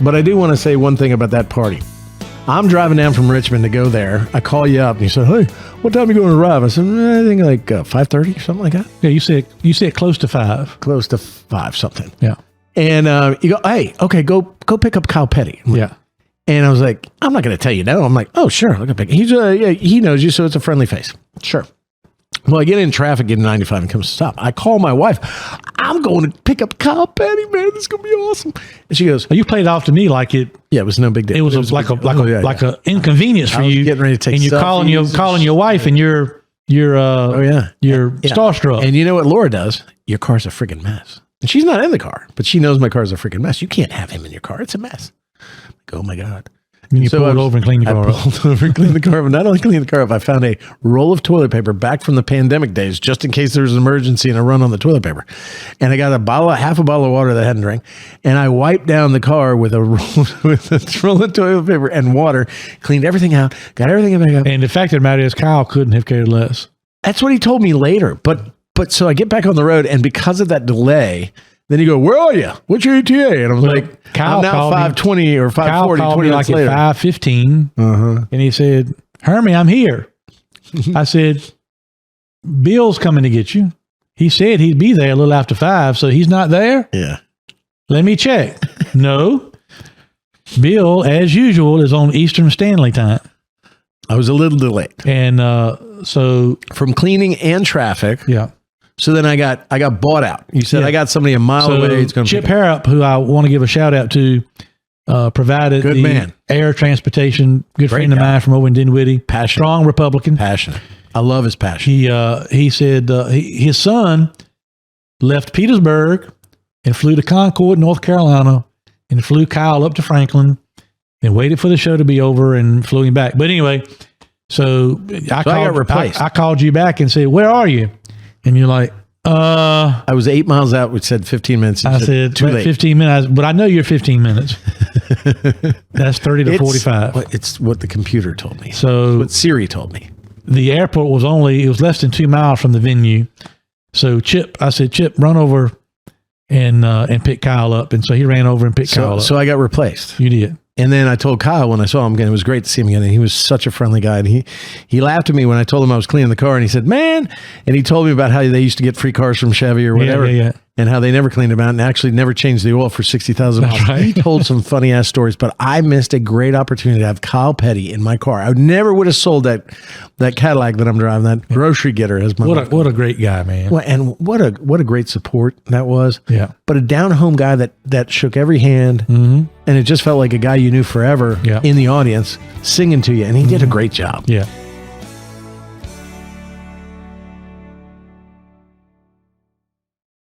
But I do want to say one thing about that party. I'm driving down from Richmond to go there. I call you up and you said, hey, what time are you going to arrive? I said, I think like 5:30, something like that. Yeah, you said close to 5. Close to 5 something. Yeah. And you go, hey, okay, go pick up Kyle Petty. Yeah. And I was like, I'm not going to tell you no. I'm like, oh, sure. Look at He's he knows you, so it's a friendly face. Sure. Well, I get in traffic, get in 95 and comes to stop. I call my wife. I'm going to pick up Kyle Petty, man. This is going to be awesome. And she goes, you played it off to me like it. Yeah, it was no big deal. It was like a inconvenience for you. Getting ready to take and you're calling your wife and you're starstruck. And you know what Laura does? Your car's a friggin' mess. And she's not in the car, but she knows my car's a friggin' mess. You can't have him in your car. It's a mess. Like, oh my God. And you pulled over and cleaned the car up. I pulled over and cleaned the car up. But not only cleaned the car up, I found a roll of toilet paper back from the pandemic days, just in case there was an emergency and a run on the toilet paper. And I got half a bottle of water that I hadn't drank. And I wiped down the car with a roll of toilet paper and water, cleaned everything out, got everything back up. And the fact of the matter is, Kyle couldn't have cared less. That's what he told me later. But so I get back on the road, and because of that delay, then you go, where are you? What's your ETA? And I was like, Kyle, I'm now 5:20 or 5:40, Kyle called 20 me minutes like later. at 5:15, and he said, Hermie, I'm here. I said, Bill's coming to get you. He said he'd be there a little after 5, so he's not there? Yeah. Let me check. No. Bill, as usual, is on Eastern Stanley time. I was a little delayed. And so... From cleaning and traffic. Yeah. So then I got bought out. You said I got somebody a mile away. It's going to Chip Harrop, who I want to give a shout out to, provided air transportation. Good friend of mine from over in Dinwiddie. Passionate. Strong Republican. Passionate. I love his passion. He said his son left Petersburg and flew to Concord, North Carolina, and flew Kyle up to Franklin and waited for the show to be over and flew him back. But anyway, so I got replaced. I called you back and said, where are you? And you're like, I was 8 miles out. We said 15 minutes. I said, too late. 15 minutes, but I know you're 15 minutes. That's 30 to 45. It's what the computer told me. So it's what Siri told me. The airport was less than 2 miles from the venue. So I said, Chip, run over and pick Kyle up. And so he ran over and picked Kyle up. So I got replaced. You did. And then I told Kyle when I saw him again, it was great to see him again. And he was such a friendly guy. And he laughed at me when I told him I was cleaning the car. And he said, man, and he told me about how they used to get free cars from Chevy or whatever. Yeah. And how they never cleaned them out and actually never changed the oil for 60,000 miles. Right. He told some funny ass stories, but I missed a great opportunity to have Kyle Petty in my car. I never would have sold that Cadillac that I'm driving, that grocery getter as my what a great guy, man. Well, and what a great support that was. Yeah. But a down home guy that shook every hand, and it just felt like a guy you knew forever in the audience singing to you, and he did a great job. Yeah.